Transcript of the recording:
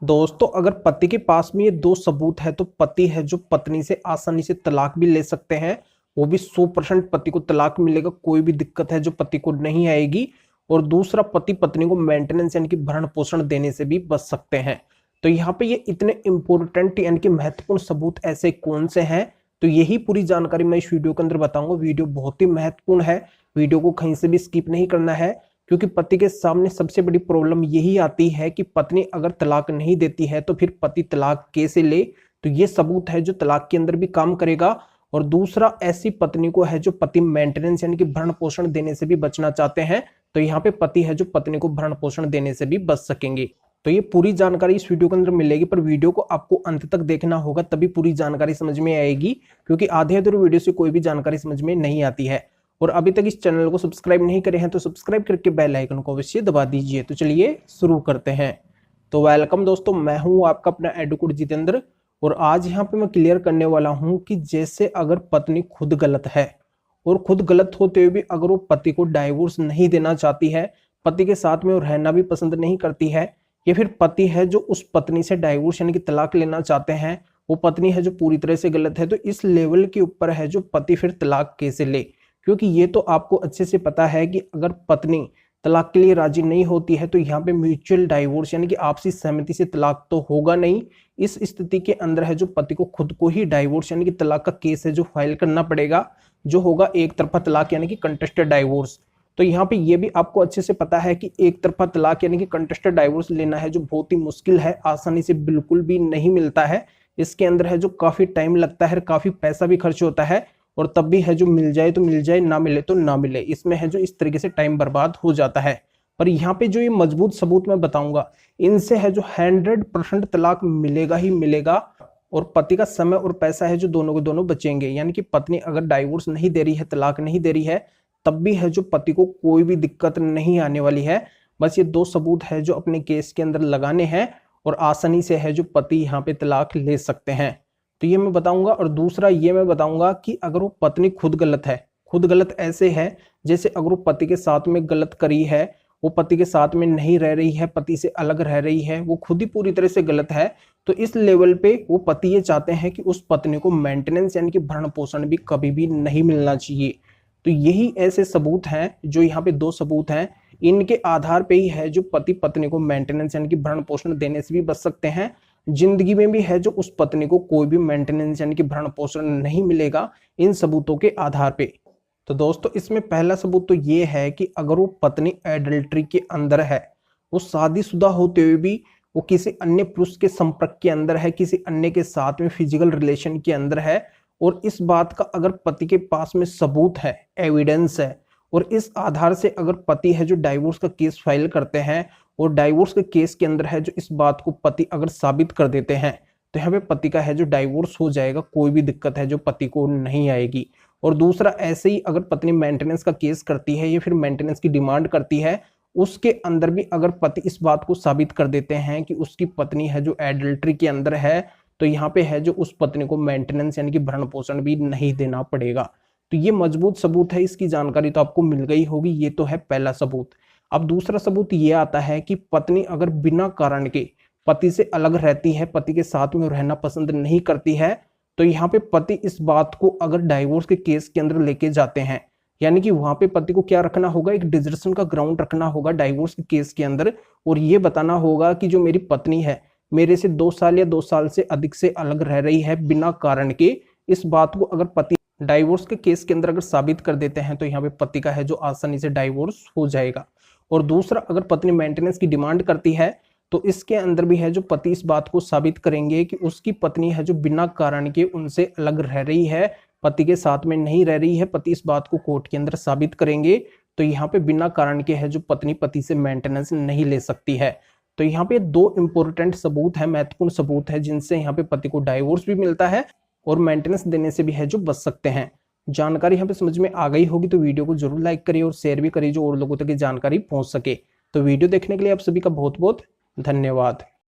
दोस्तों अगर पति के पास में ये दो सबूत है तो पति है जो पत्नी से आसानी से तलाक भी ले सकते हैं। वो भी 100% पति को तलाक मिलेगा, कोई भी दिक्कत है जो पति को नहीं आएगी। और दूसरा, पति पत्नी को मेंटेनेंस यानी कि भरण पोषण देने से भी बच सकते हैं। तो यहाँ पे ये इतने इंपॉर्टेंट यानी कि महत्वपूर्ण सबूत ऐसे कौन से हैं, तो यही पूरी जानकारी मैं इस वीडियो के अंदर बताऊंगा। वीडियो बहुत ही महत्वपूर्ण है, वीडियो को कहीं से भी स्किप नहीं करना है, क्योंकि पति के सामने सबसे बड़ी प्रॉब्लम यही आती है कि पत्नी अगर तलाक नहीं देती है तो फिर पति तलाक कैसे ले। तो ये सबूत है जो तलाक के अंदर भी काम करेगा। और दूसरा, ऐसी पत्नी को है जो पति मेंटेनेंस यानी कि भरण पोषण देने से भी बचना चाहते हैं, तो यहाँ पे पति है जो पत्नी को भरण पोषण देने से भी बच सकेंगे। तो ये पूरी जानकारी इस वीडियो के अंदर मिलेगी, पर वीडियो को आपको अंत तक देखना होगा, तभी पूरी जानकारी समझ में आएगी, क्योंकि आधे अधूरे वीडियो से कोई भी जानकारी समझ में नहीं आती है। और अभी तक इस चैनल को सब्सक्राइब नहीं करे हैं तो सब्सक्राइब करके बेल आइकन को अवश्य दबा दीजिए। तो चलिए शुरू करते हैं। तो वेलकम दोस्तों, मैं हूं आपका अपना एडवोकेट जितेंद्र, और आज यहाँ पे मैं क्लियर करने वाला हूं कि जैसे अगर पत्नी खुद गलत है और खुद गलत होते हुए भी अगर वो पति को डाइवोर्स नहीं देना चाहती है, पति के साथ में वो रहना भी पसंद नहीं करती है, या फिर पति है जो उस पत्नी से डाइवोर्स यानी कि तलाक लेना चाहते हैं, वो पत्नी है जो पूरी तरह से गलत है, तो इस लेवल के ऊपर है जो पति फिर तलाक कैसे ले। क्योंकि ये तो आपको अच्छे से पता है कि अगर पत्नी तलाक के लिए राजी नहीं होती है तो यहाँ पे म्यूचुअल डाइवोर्स यानी कि आपसी सहमति से तलाक तो होगा नहीं। इस स्थिति के अंदर है जो पति को खुद को ही डाइवोर्स यानी कि तलाक का केस है जो फाइल करना पड़ेगा, जो होगा एक तरफा तलाक यानी कि कंटेस्टेड डाइवोर्स। तो यहाँ पे ये भी आपको अच्छे से पता है कि एक तरफा तलाक यानी कि कंटेस्टेड डाइवोर्स लेना है जो बहुत ही मुश्किल है, आसानी से बिल्कुल भी नहीं मिलता है। इसके अंदर है जो काफी टाइम लगता है, काफी पैसा भी खर्च होता है, और तब भी है जो मिल जाए तो मिल जाए, ना मिले तो ना मिले, इसमें है जो इस तरीके से टाइम बर्बाद हो जाता है। पर यहाँ पे जो ये मजबूत सबूत मैं बताऊंगा, इनसे है जो 100% तलाक मिलेगा ही मिलेगा, और पति का समय और पैसा है जो दोनों के दोनों बचेंगे। यानी कि पत्नी अगर डाइवोर्स नहीं दे रही है, तलाक नहीं दे रही है, तब भी है जो पति को कोई भी दिक्कत नहीं आने वाली है। बस ये दो सबूत है जो अपने केस के अंदर लगाने हैं, और आसानी से है जो पति यहाँ पे तलाक ले सकते हैं। तो ये मैं बताऊंगा। और दूसरा ये मैं बताऊंगा कि अगर वो पत्नी खुद गलत है, खुद गलत ऐसे है जैसे अगर वो पति के साथ में गलत करी है, वो पति के साथ में नहीं रह रही है, पति से अलग रह रही है, वो खुद ही पूरी तरह से गलत है, तो इस लेवल पे वो पति ये चाहते हैं कि उस पत्नी को मेंटेनेंस यानी कि भरण पोषण भी कभी भी नहीं मिलना चाहिए। तो यही ऐसे सबूत हैं जो यहाँ पे दो सबूत हैं, इनके आधार पे ही है जो पति पत्नी को मेंटेनेंस यानी कि भरण पोषण देने से भी बच सकते हैं। जिंदगी में भी है जो उस पत्नी को कोई भी मेंटेनेंस यानी कि भरण पोषण नहीं मिलेगा इन सबूतों के आधार पे। तो दोस्तों इसमें पहला सबूत तो ये है कि अगर वो पत्नी एडल्ट्री के अंदर है, वो शादीशुदा होते हुए भी वो किसी अन्य पुरुष के संपर्क के अंदर है, किसी अन्य के साथ में फिजिकल रिलेशन के अंदर है, और इस बात का अगर पति के पास में सबूत है, एविडेंस है, और इस आधार से अगर पति है जो डाइवोर्स का केस फाइल करते हैं, और डाइवोर्स के केस के अंदर है जो इस बात को पति अगर साबित कर देते हैं, तो यहाँ पे पति का है जो डाइवोर्स हो जाएगा, कोई भी दिक्कत है जो पति को नहीं आएगी। और दूसरा, ऐसे ही अगर पत्नी मेंटेनेंस का केस करती है या फिर मेंटेनेंस की डिमांड करती है, उसके अंदर भी अगर पति इस बात को साबित कर देते हैं कि उसकी पत्नी है जो एडल्ट्री के अंदर है, तो यहाँ पे है जो उस पत्नी को मेंटेनेंस यानी कि भरण पोषण भी नहीं देना पड़ेगा। तो ये मजबूत सबूत है, इसकी जानकारी तो आपको मिल गई होगी। ये तो है पहला सबूत। अब दूसरा सबूत ये आता है कि पत्नी अगर बिना कारण के पति से अलग रहती है, पति के साथ में रहना पसंद नहीं करती है, तो यहाँ पे पति इस बात को अगर डाइवोर्स के केस के अंदर लेके जाते हैं, यानी कि वहां पे पति को क्या रखना होगा, एक डिजर्शन का ग्राउंड रखना होगा डाइवोर्स के केस के अंदर, और ये बताना होगा कि जो मेरी पत्नी है मेरे से 2 साल या 2 साल से अधिक से अलग रह रही है बिना कारण के। इस बात को अगर पति डाइवोर्स के केस के अंदर अगर साबित कर देते हैं, तो यहाँ पे पति का है जो आसानी से डाइवोर्स हो जाएगा। और दूसरा, अगर पत्नी मेंटेनेंस की डिमांड करती है, तो इसके अंदर भी है जो पति इस बात को साबित करेंगे कि उसकी पत्नी है जो बिना कारण के उनसे अलग रह रही है, पति के साथ में नहीं रह रही है, पति इस बात को कोर्ट के अंदर साबित करेंगे। तो यहाँ पे बिना कारण के है जो पत्नी पति से मेंटेनेंस नहीं ले सकती है। तो यहाँ पे दो इंपॉर्टेंट सबूत है, महत्वपूर्ण सबूत है, जिनसे यहाँ पे पति को डाइवोर्स भी मिलता है और मेंटेनेंस देने से भी है जो बच सकते हैं। जानकारी यहाँ पे समझ में आ गई होगी, तो वीडियो को जरूर लाइक करिए और शेयर भी करिए जो और लोगों तक ये जानकारी पहुंच सके। तो वीडियो देखने के लिए आप सभी का बहुत बहुत धन्यवाद।